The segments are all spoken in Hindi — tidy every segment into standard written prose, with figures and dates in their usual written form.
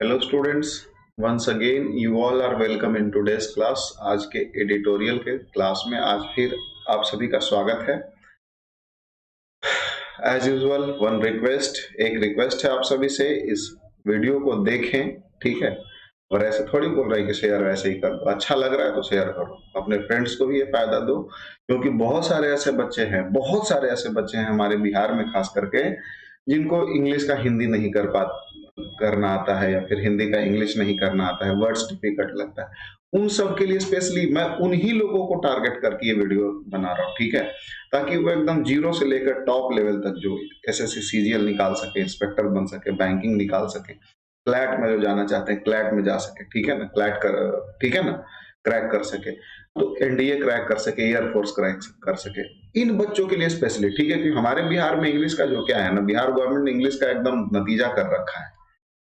Hello students, once again you all are welcome in today's class. आज के एडिटोरियल के क्लास में आज फिर आप सभी का स्वागत है। एज यूजुअल एक रिक्वेस्ट है आप सभी से, इस वीडियो को देखें, ठीक है। और ऐसे थोड़ी बोल रहे हैं कि शेयर वैसे ही कर दो, अच्छा लग रहा है तो शेयर करो, अपने फ्रेंड्स को भी ये फायदा दो, क्योंकि बहुत सारे ऐसे बच्चे हैं हमारे बिहार में खास करके, जिनको इंग्लिश का हिंदी नहीं करना आता है, या फिर हिंदी का इंग्लिश नहीं करना आता है, वर्ड्स डिफिकल्ट लगता है। उन सब के लिए स्पेशली मैं उन्हीं लोगों को टारगेट करके ये वीडियो बना रहा हूँ, ठीक है, ताकि वो एकदम जीरो से लेकर टॉप लेवल तक जो एसएससी सीजीएल निकाल सके, इंस्पेक्टर बन सके, बैंकिंग निकाल सके, क्लैट में जो जाना चाहते हैं क्लैट में जा सके, ठीक है ना, ठीक है ना, क्रैक कर सके, तो एनडीए क्रैक कर सके, एयरफोर्स क्रैक कर सके, इन बच्चों के लिए स्पेशली, ठीक है। कि हमारे बिहार में इंग्लिश का जो क्या है ना, बिहार गवर्नमेंट ने इंग्लिश का एकदम नतीजा कर रखा है,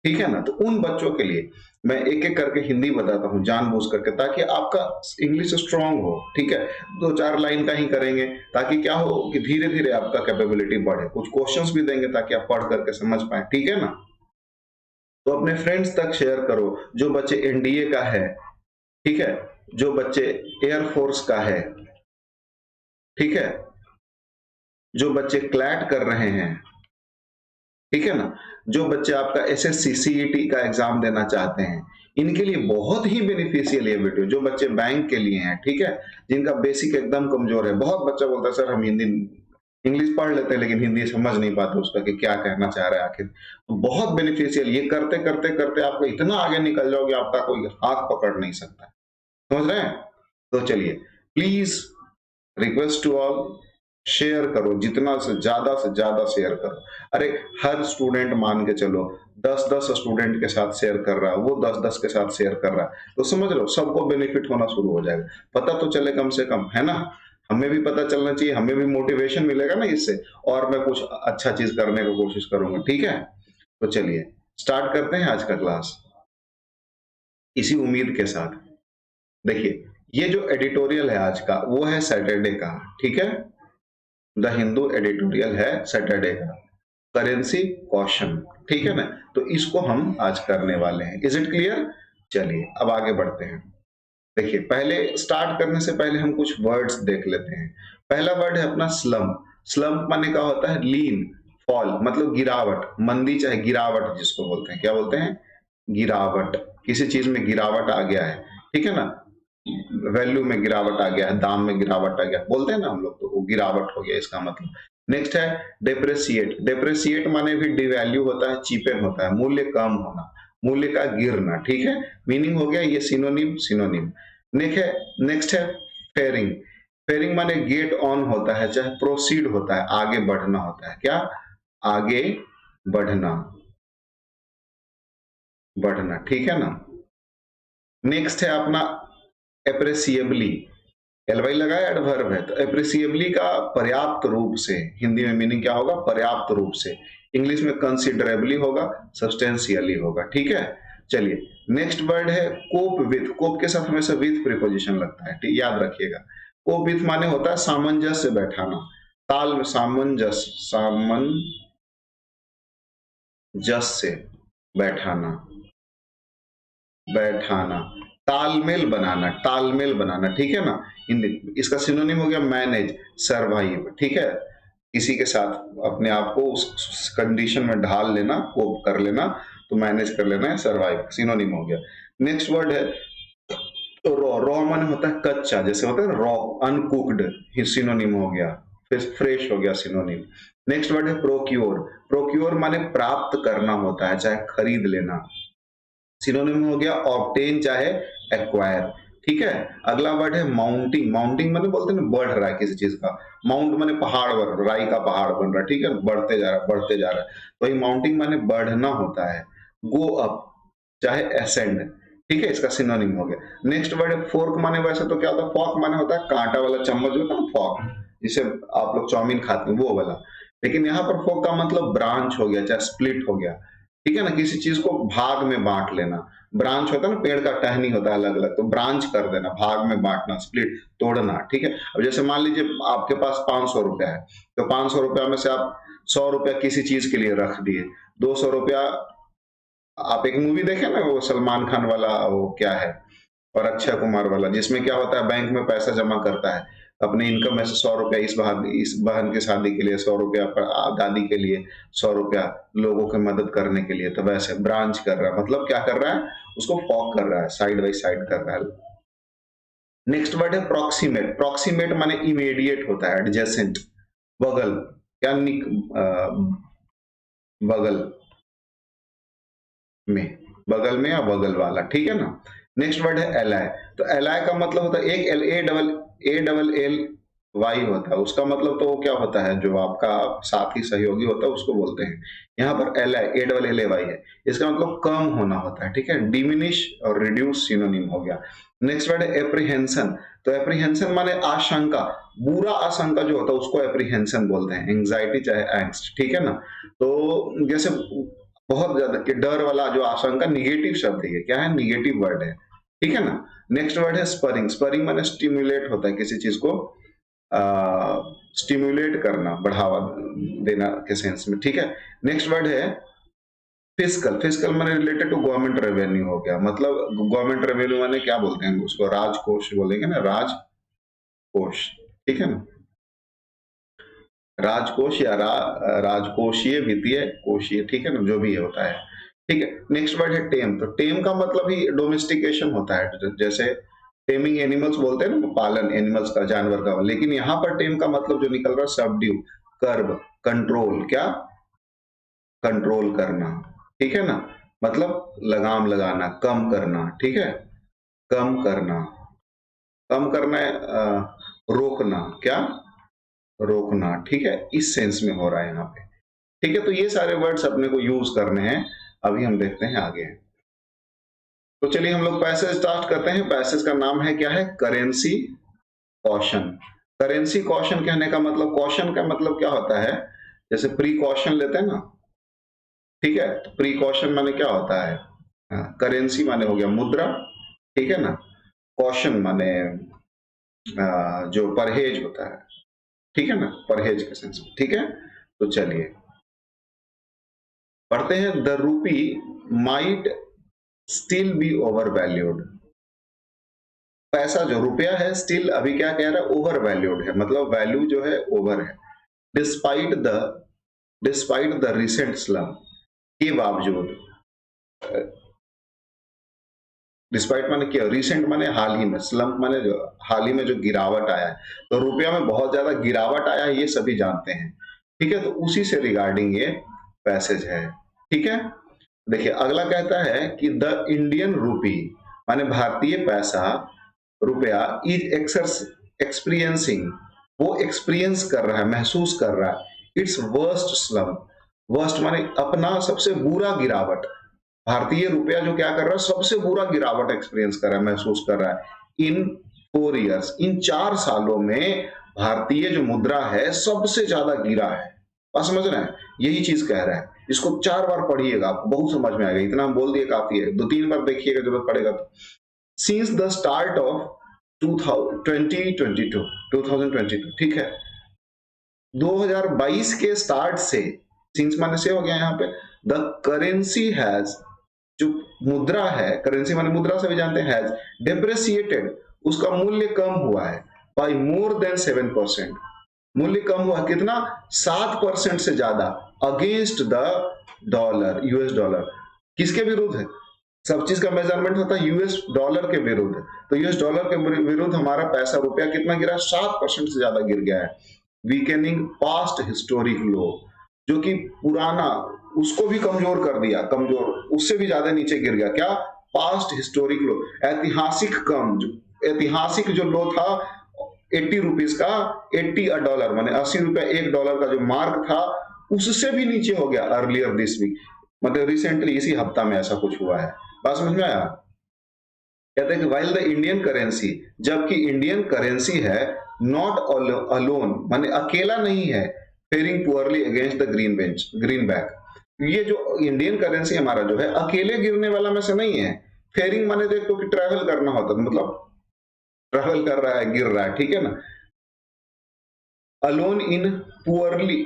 ठीक है ना। तो उन बच्चों के लिए मैं एक एक करके हिंदी बताता हूँ जानबूझ करके, ताकि आपका इंग्लिश स्ट्रांग हो, ठीक है। दो चार लाइन का ही करेंगे, ताकि क्या हो कि धीरे धीरे आपका कैपेबिलिटी बढ़े। कुछ क्वेश्चंस भी देंगे ताकि आप पढ़ करके समझ पाए, ठीक है ना। तो अपने फ्रेंड्स तक शेयर करो, जो बच्चे एनडीए का है, ठीक है, जो बच्चे एयरफोर्स का है, ठीक है, जो बच्चे क्लैट कर रहे हैं, ठीक है ना, जो बच्चे आपका एसएससी सीईटी का एग्जाम देना चाहते हैं, इनके लिए बहुत ही बेनिफिशियल ये वीडियो। जो बच्चे बैंक के लिए हैं, ठीक है, जिनका बेसिक एकदम कमजोर है, बहुत बच्चा बोलता है सर हम हिंदी इंग्लिश पढ़ लेते हैं लेकिन हिंदी समझ नहीं पाते उसका कि क्या कहना चाह रहा है आखिर, तो बहुत बेनिफिशियल। ये करते करते करते आपको इतना आगे निकल जाओगे, आपका कोई हाथ पकड़ नहीं सकता, समझ रहे हैं। तो चलिए, please request to all, share करो, जितना से ज्यादा शेयर करो। अरे हर स्टूडेंट मान के चलो 10-10 स्टूडेंट के साथ शेयर कर रहा है, वो 10-10 के साथ शेयर कर रहा है, तो समझ लो सबको बेनिफिट होना शुरू हो जाएगा। पता तो चले कम से कम, है ना, हमें भी पता चलना चाहिए, हमें भी मोटिवेशन मिलेगा ना इससे, और मैं कुछ अच्छा चीज करने की कोशिश करूंगा, ठीक है। तो चलिए स्टार्ट करते हैं आज का क्लास इसी उम्मीद के साथ। देखिए, ये जो एडिटोरियल है आज का, वो है सैटरडे का, ठीक है। द हिंदू एडिटोरियल है सैटरडे का, करेंसी क्वेश्चन, ठीक है ना। तो इसको हम आज करने वाले हैं। Is it clear? चलिए अब आगे बढ़ते हैं। देखिए, पहले स्टार्ट करने से पहले हम कुछ वर्ड्स देख लेते हैं। पहला वर्ड है अपना स्लम्प। स्लम्प माने का होता है लीन, फॉल, मतलब गिरावट, मंदी चाहे गिरावट जिसको बोलते हैं, क्या बोलते हैं, गिरावट। किसी चीज में गिरावट आ गया है, ठीक है ना, वैल्यू में गिरावट आ गया है, दाम में गिरावट आ गया, बोलते हैं ना हम लोग, तो वो गिरावट हो गया इसका मतलब। नेक्स्ट है डेप्रेसिएट। डेप्रेसिएट माने भी डिवैल्यू होता है, चीपन होता है, मूल्य कम होना, मूल्य का गिरना, ठीक है, मीनिंग हो गया ये सिनोनिम। नेक्स्ट है फेयरिंग। फेयरिंग माने गेट ऑन होता है, चाहे प्रोसीड होता है, आगे बढ़ना होता है, क्या, आगे बढ़ना, ठीक है ना। नेक्स्ट है अपना एप्रिसिएबली। एलवाई लगाया, एडवर्ब है, तो एप्रिसिएबली का पर्याप्त रूप से, हिंदी में मीनिंग क्या होगा, पर्याप्त रूप से। इंग्लिश में कंसिडरेबली होगा, सब्सटेंशियली होगा, ठीक है। चलिए नेक्स्ट वर्ड है कोप विथ। कोप के साथ हमेशा विथ प्रीपोजिशन लगता है, ठीक, याद रखिएगा। कोप विथ माने होता है सामंजस्य बैठाना, ताल में सामंजस्य बैठाना, तालमेल बनाना, ठीक है ना। इसका सिनोनिम हो गया मैनेज, सरवाइव, ठीक है, किसी के साथ अपने आप को उस कंडीशन में ढाल लेना, कोप कर लेना, तो मैनेज कर लेना है, सरवाइव सिनोनिम हो गया। नेक्स्ट वर्ड है रॉ। रॉ माने होता है कच्चा, जैसे होता है रॉ, अनकुक्ड, सिनोनिम हो गया। फिर फ्रेश हो गया सिनोनिम। नेक्स्ट वर्ड है प्रोक्योर। प्रोक्योर माने प्राप्त करना होता है, चाहे खरीद लेना, सिनोनिम हो गया ऑब्टेन चाहे एक्वायर, ठीक है। अगला वर्ड है माउंटिंग। माउंटिंग माने बोलते हैं ना बढ़ रहा है किसी चीज का, माउंट माने पहाड़ बन, राई का पहाड़ बन रहा है, ठीक है, बढ़ते जा रहा है, तो ये माउंटिंग माने बढ़ना होता है। गो अप चाहे एसेंड, ठीक है, इसका सिनोनिम हो गया। नेक्स्ट वर्ड है फोर्क। माने वैसे तो क्या होता है, फॉक माने होता है कांटा वाला चम्मच होता है ना, फॉक, जिसे आप लोग चाउमीन खाते हैं वो वाला, लेकिन यहाँ पर फोक का मतलब ब्रांच हो गया, चाहे स्प्लिट हो गया, ठीक है ना, किसी चीज को भाग में बांट लेना। ब्रांच होता है ना, पेड़ का टहनी होता है अलग अलग, तो ब्रांच कर देना, भाग में बांटना, स्प्लिट, तोड़ना, ठीक है। अब जैसे मान लीजिए आपके पास 500 रुपया है, तो 500 रुपया में से आप 100 रुपया किसी चीज के लिए रख दिए, 200 रुपया आप एक मूवी देखे ना, वो सलमान खान वाला, वो क्या है, और अक्षय कुमार वाला, जिसमें क्या होता है, बैंक में पैसा जमा करता है अपने इनकम में से 100 रुपया, इस बहन की शादी के लिए 100 रुपया, दादी के लिए 100 रुपया, लोगों की मदद करने के लिए। तो वैसे ब्रांच कर रहा है, मतलब क्या कर रहा है, उसको फॉक कर रहा है, साइड बाई साइड कर रहा है। नेक्स्ट वर्ड है प्रॉक्सीमेट। प्रॉक्सीमेट माने इमीडिएट होता है, एडजेसेंट, बगल, क्या बगल में, बगल में या बगल वाला, ठीक है ना। नेक्स्ट वर्ड है एलाय। तो एलाय का मतलब होता है, एक ए डबल एल वाई होता है, उसका मतलब तो वो क्या होता है, जो आपका साथी सहयोगी होता है उसको बोलते हैं। यहाँ पर ally, A double L A Y है, इसका मतलब कम होना होता है, ठीक है। डिमिनिश और रिड्यूस सिनोनिम हो गया। नेक्स्ट वर्ड है एप्रीहेंशन। तो एप्रीहेंशन माने आशंका, बुरा आशंका जो होता है उसको एप्रीहेंशन बोलते हैं, एंग्जाइटी चाहे एंग्स्ट, ठीक है ना। तो जैसे बहुत ज्यादा कि डर वाला जो आशंका, निगेटिव शब्द है, क्या है, निगेटिव वर्ड है, ठीक है ना। नेक्स्ट वर्ड है स्परिंग। स्परिंग माने स्टिमुलेट होता है, किसी चीज को स्टिमुलेट करना, बढ़ावा देना के सेंस में, ठीक है। नेक्स्ट वर्ड है फिस्कल। फिस्कल माने रिलेटेड टू गवर्नमेंट रेवेन्यू हो गया, मतलब गवर्नमेंट रेवेन्यू माने क्या बोलते हैं उसको, राजकोष बोलेंगे ना, राजकोष, ठीक है ना। राजकोष या राजकोषीय, वित्तीय, कोषीय, ठीक है ना, जो भी होता है, ठीक है। नेक्स्ट वर्ड है टेम। तो टेम का मतलब ही डोमेस्टिकेशन होता है, जैसे टेमिंग एनिमल्स बोलते हैं ना, पालन एनिमल्स का, जानवर का, लेकिन यहाँ पर टेम का मतलब जो निकल रहा है, सबड्यू, कर्ब, कंट्रोल, क्या, कंट्रोल करना, ठीक है ना, मतलब लगाम लगाना, कम करना, ठीक है, कम करना, कम करना, रोकना, क्या, रोकना, ठीक है, इस सेंस में हो रहा है यहाँ पे, ठीक है। तो ये सारे वर्ड्स अपने को यूज करने हैं, अभी हम देखते हैं आगे। तो चलिए हम लोग पैसेज स्टार्ट करते हैं। पैसेज का नाम है, क्या है, करेंसी कॉशन। करेंसी कॉशन कहने का मतलब, कॉशन का मतलब क्या होता है, जैसे प्रीकॉशन लेते हैं ना, ठीक है, तो प्रीकॉशन माने क्या होता है, करेंसी माने हो गया मुद्रा, ठीक है ना। कॉशन माने जो परहेज होता है, ठीक है ना, परहेज के सेंस में, ठीक है। तो चलिए पढ़ते हैं। The rupee might still be over valued. पैसा जो रुपया है, स्टिल अभी क्या कह रहा है, ओवर वैल्यूड है, मतलब वैल्यू जो है ओवर है। डिस्पाइट द रिसेंट स्लम, के बावजूद, डिस्पाइट माने क्या, रिसेंट माने हाल ही में, स्लम्प माने जो हाल ही में जो गिरावट आया है, तो रुपया में बहुत ज्यादा गिरावट आया है, ये सभी जानते हैं, ठीक है। तो उसी से रिगार्डिंग ये पैसेज है, ठीक है। देखिए अगला कहता है कि द इंडियन रूपी माने भारतीय पैसा, रुपया, इज एक्सपीरियंसिंग, वो एक्सपीरियंस कर रहा है, महसूस कर रहा है, इट्स वर्स्ट स्लम। वर्स्ट माने अपना सबसे बुरा गिरावट। भारतीय रुपया जो क्या कर रहा है, सबसे बुरा गिरावट एक्सपीरियंस कर रहा है, महसूस कर रहा है। इन 4 years, इन 4 सालों में भारतीय जो मुद्रा है सबसे ज्यादा गिरा है। बात समझ रहे हैं, यही चीज कह रहा है। इसको 4 बार पढ़िएगा, आपको बहुत समझ में आएगा, इतना हम बोल दिए काफी है, 2-3 बार देखिएगा जरूरत पड़ेगा तो। सिंस द स्टार्ट ऑफ 2022, ठीक है, 2022 के स्टार्ट से, सिंस माने से हो गया यहाँ पे, द करेंसी हैज, जो मुद्रा है, करेंसी माने मुद्रा से भी जानते हैं, हैज डेप्रेसिएटेड, उसका मूल्य कम हुआ है, बाय मोर देन 7%। मूल्य कम हुआ कितना, 7% से ज्यादा, against the dollar, US dollar. किसके विरुद्ध है, सब चीज का मेजरमेंट होता है यूएस डॉलर के विरुद्ध, तो यूएस डॉलर के विरुद्ध हमारा पैसा, रुपया कितना गिरा, 7% से ज्यादा गिर गया है। वीकेनिंग पास्ट हिस्टोरिक लो, जो कि पुराना, उसको भी कमजोर कर दिया, कमजोर, उससे भी ज्यादा नीचे गिर गया, क्या, पास्ट हिस्टोरिक लो, ऐतिहासिक कम, जो ऐतिहासिक जो लो था 80 रुपीज का, 80 अ डॉलर माने 80 रुपया $1 का जो मार्क था, उससे भी नीचे हो गया अर्लियर दिस वीक, मतलब रिसेंटली इसी हफ्ता में ऐसा कुछ हुआ है। बात समझ में आया। कहते हैं कि वाइल द इंडियन करेंसी, जबकि इंडियन करेंसी है, नॉट अलोन माने अकेला नहीं है, faring poorly against the greenback. ये जो इंडियन करेंसी हमारा जो है, अकेले गिरने वाला में से नहीं है। फेयरिंग माने देखो कि ट्रैवल करना होता है, मतलब ट्रैवल कर रहा है, गिर रहा है, ठीक है ना। Alone in poorly,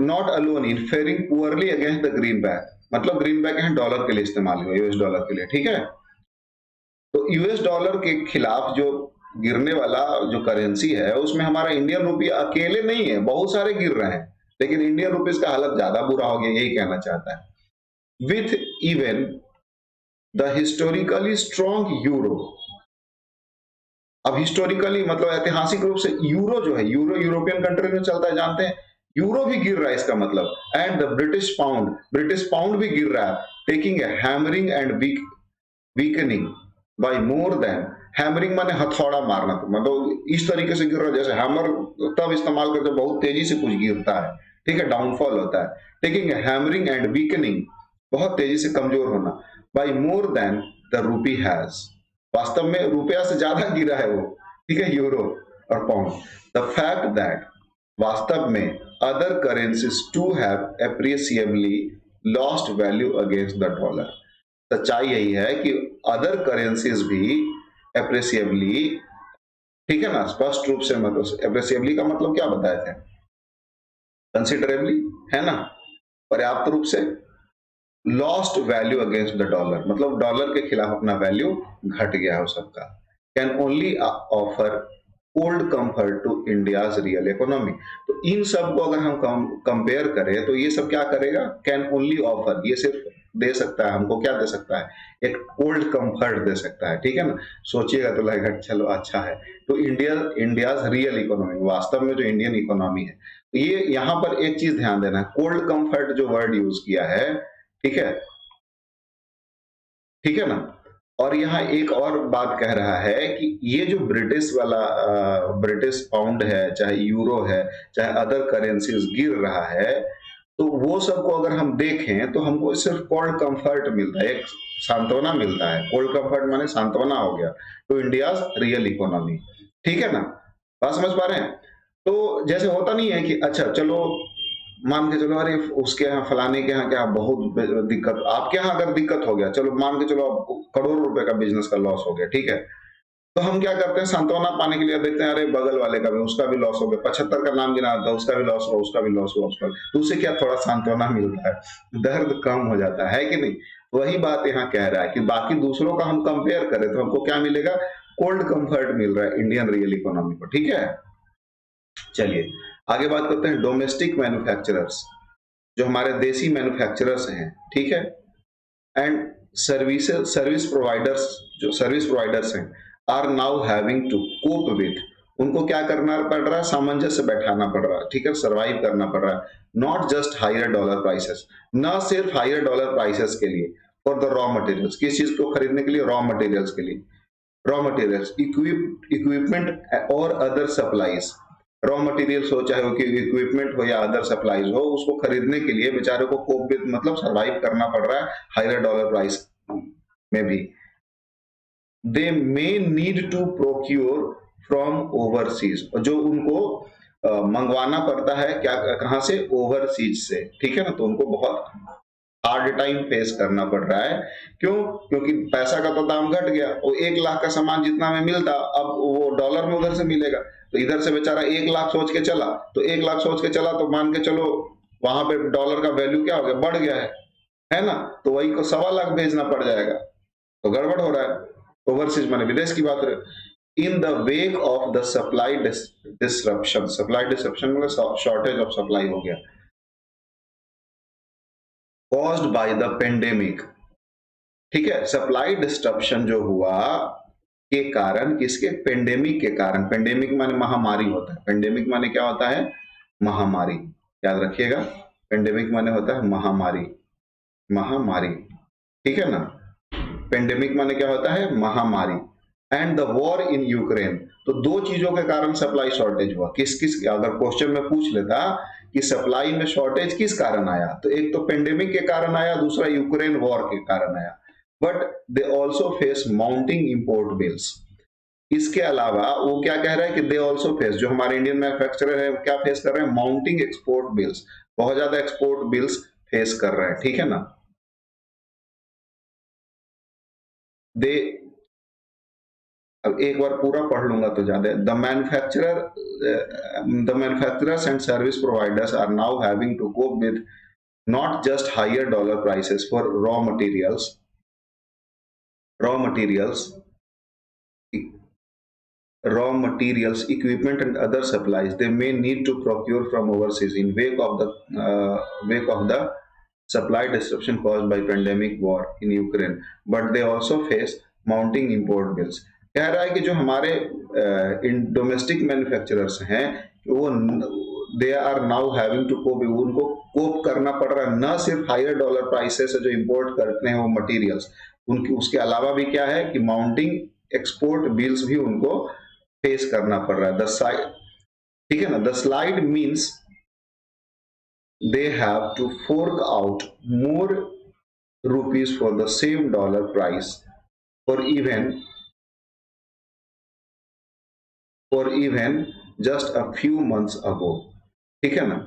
not alone in faring poorly against the greenback, मतलब ग्रीन बैक है डॉलर के लिए इस्तेमाल हुआ, यूएस डॉलर के लिए, ठीक है। तो यूएस डॉलर के खिलाफ जो गिरने वाला जो करेंसी है उसमें हमारा इंडियन रुपया अकेले नहीं है, बहुत सारे गिर रहे हैं, लेकिन इंडियन रुपीस का हालत ज्यादा बुरा हो गया, यही कहना चाहता है। With even the historically strong euro, अब हिस्टोरिकली मतलब ऐतिहासिक रूप से यूरो जो है, यूरो यूरोपियन कंट्री में चलता है, जानते हैं, यूरो भी गिर रहा है इसका मतलब। एंड द ब्रिटिश पाउंड भी गिर रहा है, taking a hammering and weakening by more than, hammering माने हथौड़ा मारना, तो मतलब इस तरीके से गिर रहा है जैसे हैमर तब इस्तेमाल करते बहुत तेजी से कुछ गिरता है, ठीक है, डाउनफॉल होता है। Taking a hammering and weakening, बहुत तेजी से कमजोर होना, by more than the rupee has, वास्तव में रुपया से ज्यादा गिरा है वो, ठीक है, यूरो और पाउंड। द फैक्ट दैट, वास्तव में other currencies too have appreciably lost value against the dollar, सच्चाई यही है कि अदर करेंसीज भी एप्रिसिएबली, ठीक है ना, स्पष्ट रूप से, मतलब एप्रिसिएबली का मतलब क्या बताए थे, कंसिडरेबली, है ना, पर्याप्त रूप से, lost value against the dollar मतलब डॉलर के खिलाफ अपना वैल्यू घट गया है सबका। Can only offer old comfort to India's real economy, तो इन सब को अगर हम कंपेयर करें तो ये सब क्या करेगा, कैन ओनली ऑफर, ये सिर्फ दे सकता है हमको, क्या दे सकता है, एक ओल्ड कंफर्ट दे सकता है, ठीक है ना, सोचिएगा तो लगेगा चलो अच्छा है। तो इंडियाज रियल इकोनॉमी, वास्तव में जो इंडियन इकोनॉमी है, ये यहाँ पर एक चीज ध्यान देना है, कोल्ड कंफर्ट जो वर्ड यूज किया है, ठीक है, ठीक है ना। और यहाँ एक और बात कह रहा है कि ये जो ब्रिटिश वाला ब्रिटिश पाउंड है, चाहे यूरो है, चाहे अदर करेंसीज गिर रहा है, तो वो सबको अगर हम देखें तो हमको सिर्फ कोल्ड कंफर्ट मिलता है, एक सांत्वना मिलता है, कोल्ड कंफर्ट माने सांत्वना हो गया, तो इंडिया रियल इकोनॉमी, ठीक है ना, बात समझ पा रहे हैं। तो जैसे होता नहीं है कि अच्छा चलो मान के चलो, अरे उसके यहाँ फलाने के यहाँ क्या बहुत दिक्कत, आपके यहाँ अगर दिक्कत हो गया, चलो मान के चलो आपको करोड़ों रुपए का बिजनेस का लॉस हो गया, ठीक है, तो हम क्या करते हैं, सांत्वना पाने के लिए देखते हैं, अरे बगल वाले का भी, उसका भी लॉस हो गया, 75 का नाम गिना था, उसका भी लॉस हुआ, उसका भी लॉस हुआ, उसका, तो उसे क्या थोड़ा सांत्वना मिलता है, दर्द कम हो जाता है कि नहीं। वही बात यहाँ कह रहा है कि बाकी दूसरों का हम कंपेयर करें तो हमको क्या मिलेगा, कोल्ड कंफर्ट मिल रहा है इंडियन रियल इकोनॉमी को, ठीक है। चलिए आगे बात करते हैं डोमेस्टिक मैन्युफैक्चरर्स, जो हमारे देसी मैन्युफैक्चरर्स हैं, ठीक है, एंड सर्विस प्रोवाइडर्स, जो सर्विस प्रोवाइडर्स हैं, are now having to cope with, उनको क्या करना पड़ रहा है, सामंजस्य बैठाना पड़ रहा है, ठीक है, सर्वाइव करना पड़ रहा है, not just higher dollar prices, न सिर्फ हायर डॉलर प्राइसेस के लिए, फॉर द रॉ मटेरियल्स, किस चीज को खरीदने के लिए, रॉ मटेरियल्स के लिए, रॉ मटेरियल्स, इक्विपमेंट और अदर सप्लाईज, रॉ मटेरियल्स हो चाहे इक्विपमेंट हो या अदर सप्लाईज हो, उसको खरीदने के लिए बेचारे को कोप विद मतलब सरवाइव करना पड़ रहा है हायर डॉलर प्राइस में भी। They may need to procure from overseas, जो उनको मंगवाना पड़ता है, क्या कहां से, ओवरसीज से, ठीक है ना, तो उनको बहुत हार्ड टाइम फेस करना पड़ रहा है। क्यों, क्योंकि पैसा का तो दाम घट गया, वो 1 लाख का सामान जितना में मिलता अब वो डॉलर में उधर से मिलेगा, तो इधर से बेचारा 1 लाख सोच के चला, तो 1 लाख सोच के चला, तो मान के चलो वहां पे डॉलर का वैल्यू क्या हो गया, बढ़ गया है ना, तो वही को 1.25 लाख भेजना पड़ जाएगा, तो गड़बड़ हो रहा है। ओवरसीज माने विदेश की बात रहे। In the wake of the supply disruption, supply disruption मतलब शॉर्टेज ऑफ सप्लाई हो गया, कॉज्ड बाय द पेंडेमिक, ठीक है, सप्लाई डिस्ट्रप्शन जो हुआ के कारण, किसके, पेंडेमिक के कारण, पेंडेमिक माने महामारी होता है, पेंडेमिक माने क्या होता है, महामारी, याद रखिएगा, पेंडेमिक माने होता है महामारी, महामारी, ठीक है ना, पेंडेमिक माने क्या होता है, महामारी, and the war in Ukraine, तो दो चीजों के कारण सप्लाई शॉर्टेज हुआ, किस किस, अगर क्वेश्चन में पूछ लेता कि सप्लाई में शॉर्टेज किस कारण आया, तो एक तो पेंडेमिक के कारण आया, दूसरा यूक्रेन वॉर के कारण आया, but they also face mounting import bills, इसके अलावा वो क्या कह रहा है कि दे ऑल्सो फेस, जो हमारे इंडियन मैन्युफैक्चरर है क्या फेस कर रहे हैं, माउंटिंग एक्सपोर्ट बिल्स, बहुत ज्यादा एक्सपोर्ट बिल्स फेस कर रहे हैं, ठीक है ना। दे, अब एक बार पूरा पढ़ लूंगा तो ज्यादा, the manufacturers and service providers are now having to cope with not just higher dollar prices for raw materials, raw materials, equipment, and other supplies they may need to procure from overseas in wake of the supply disruption caused by pandemic war in Ukraine. But they also face mounting import bills. कह रहा है कि जो हमारे इन डोमेस्टिक मैन्युफैक्चरर्स हैं वो they are now having to cope, उनको कोप करना पड़ रहा है, न सिर्फ हायर डॉलर प्राइसेस जो इंपोर्ट करते हैं वो मटेरियल्स, उनकी उसके अलावा भी क्या है कि माउंटिंग एक्सपोर्ट बिल्स भी उनको फेस करना पड़ रहा है। द साइड, ठीक है ना, the slide means they have to fork out more rupees for the same dollar price or even just a few months ago। ठीक है ना,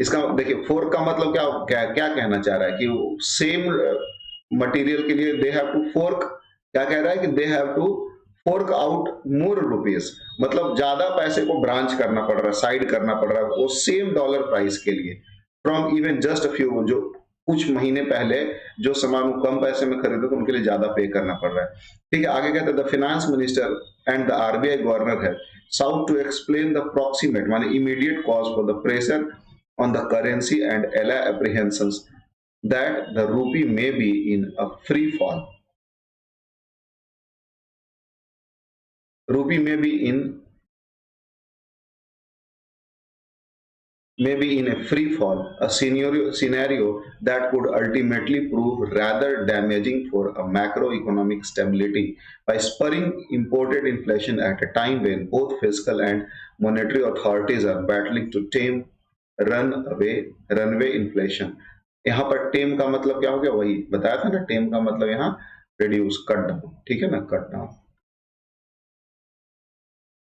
इसका देखिए फोर्क का मतलब क्या कहना चाह रहा है कि सेम मटेरियल के लिए दे हैव टू फोर्क, क्या कह रहा है कि they have to fork out more rupees, मतलब ज्यादा पैसे को ब्रांच करना पड़ रहा है, साइड करना पड़ रहा है वो सेम डॉलर प्राइस के लिए, from even just a few, जो कुछ महीने पहले जो सामान कम पैसे में खरीदे तो उनके लिए ज्यादा पे करना पड़ रहा है। ठीक है, आगे कहते हैं the finance minister and the RBI governor है sought to explain the proximate माने immediate cause for the pressure on the currency and allay apprehensions that the rupee may be in a free fall, rupee may be in a free fall, a scenario that could ultimately prove rather damaging for a macroeconomic stability by spurring imported inflation at a time when both fiscal and monetary authorities are battling to tame runaway inflation। यहाँ पर टेम का मतलब क्या हो गया, वही बताया था ना, टेम का मतलब यहाँ रिड्यूस, कट डाउन, ठीक है ना, कट डाउन,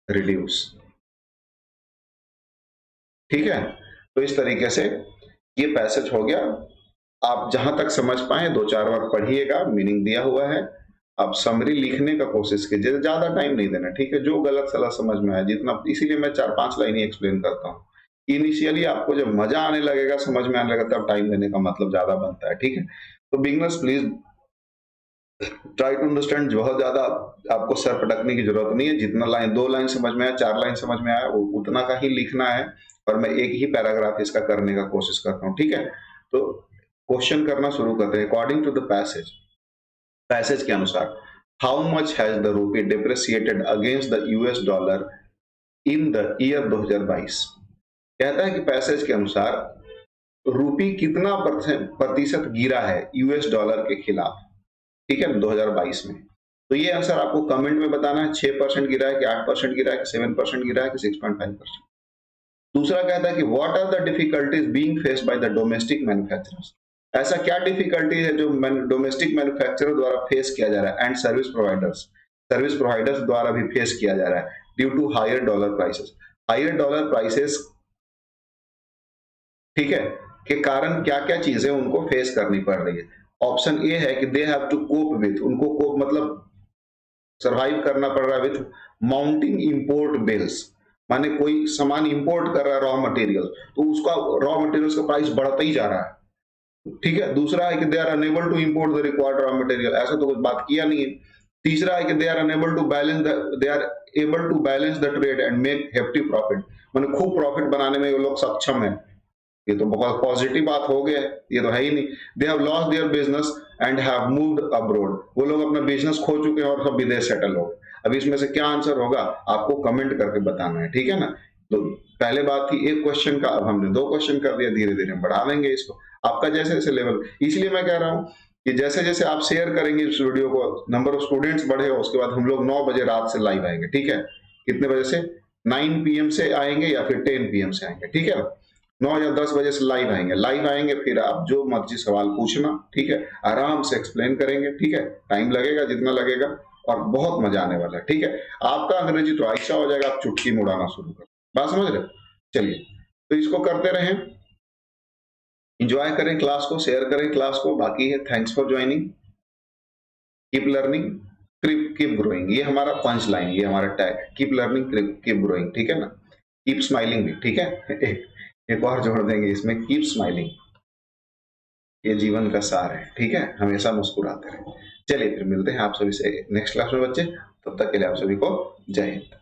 रिड्यूस, ठीक है। तो इस तरीके से ये पैसेज हो गया, आप जहां तक समझ पाए 2-4 बार पढ़िएगा, मीनिंग दिया हुआ है, आप समरी लिखने का कोशिश कीजिए, ज्यादा टाइम नहीं देना, ठीक है, जो गलत सलाह समझ में आया जितना, इसीलिए मैं 4-5 लाइन ही एक्सप्लेन करता हूँ। इनिशियली आपको जब मजा आने लगेगा, समझ में आने लगेगा, तब टाइम देने का मतलब ज्यादा बनता है, ठीक है। तो beginners please try to understand, बहुत ज्यादा आपको सर पटकने की जरूरत नहीं है, जितना लाइन 2 लाइन समझ में आया, 4 लाइन समझ में आया, वो उतना का ही लिखना है, और मैं एक ही पैराग्राफ इसका करने का कोशिश करता हूँ, ठीक है। तो क्वेश्चन करना शुरू करते हैं। अकॉर्डिंग टू द पैसेज के अनुसार how much has the rupee depreciated against the US dollar in the year 2022। कहता है कि पैसेज के अनुसार रूपी कितना प्रतिशत गिरा है यूएस डॉलर के खिलाफ, ठीक है, 2022 में। तो ये आंसर आपको कमेंट में बताना है, 6% गिरा है कि 8% गिरा है कि 7% गिरा है कि 6.5%। दूसरा कहता है कि what are the difficulties being faced by the domestic manufacturers, ऐसा क्या डिफिकल्टी है जो डोमेस्टिक मैन्युफैक्चरर द्वारा फेस किया जा रहा है, एंड सर्विस प्रोवाइडर्स द्वारा भी फेस किया जा रहा है, due to higher dollar prices, ठीक है, के कारण क्या क्या चीजें उनको फेस करनी पड़ रही है। ऑप्शन ए है कि they have to cope with, उनको कोप मतलब सरवाइव करना पड़ रहा है विथ माउंटिंग इंपोर्ट बिल्स, माने कोई सामान इंपोर्ट कर रहा है रॉ मटेरियल, तो उसका रॉ मटेरियल्स का प्राइस बढ़ता ही जा रहा है, ठीक है। दूसरा है कि they are unable to import the required raw material, ऐसा तो कुछ बात किया नहीं है। तीसरा है कि they are unable to balance the trade and make hefty profit, माने खूब प्रॉफिट बनाने में ये लोग सक्षम है, ये तो बहुत पॉजिटिव बात हो गया, ये तो है ही नहीं। They have lost their business and have moved abroad, वो लोग अपना बिजनेस खो चुके हैं और सब विदेश सेटल हो गए। अब इसमें से क्या आंसर होगा आपको कमेंट करके बताना है, ठीक है ना। तो पहले बात थी एक क्वेश्चन का, अब हमने 2 क्वेश्चन कर दिया, धीरे धीरे बढ़ा देंगे इसको, आपका जैसे जैसे लेवल, इसलिए मैं कह रहा हूँ कि जैसे जैसे आप शेयर करेंगे इस वीडियो को, नंबर ऑफ स्टूडेंट्स बढ़ेगा, उसके बाद हम लोग 9 बजे रात से लाइव आएंगे, ठीक है। कितने बजे से? 9 PM से आएंगे या फिर 10 PM से आएंगे, ठीक है। 9 या 10 बजे से लाइव आएंगे, फिर आप जो मर्जी सवाल पूछना, ठीक है, आराम से एक्सप्लेन करेंगे, ठीक है। टाइम लगेगा जितना लगेगा, और बहुत मजा आने वाला है, ठीक है। आपका अंग्रेजी तो ऐसा हो जाएगा, आप चुटकी में उड़ाना शुरू कर, बात समझ रहे हो। चलिए, तो इसको करते रहें, एंजॉय करें क्लास को, शेयर करें क्लास को, बाकी है thanks for joining, keep learning, keep growing, ये हमारा पंच लाइन, ये हमारा tag, keep learning, keep growing, ठीक है ना। कीप स्माइलिंग भी, ठीक है। एक और जोड़ देंगे इसमें, कीप स्माइलिंग। ये जीवन का सार है, ठीक है? हमेशा मुस्कुराते रहें। चलिए फिर मिलते हैं आप सभी से नेक्स्ट क्लास में बच्चे, तब तक के लिए आप सभी को जय हिंद।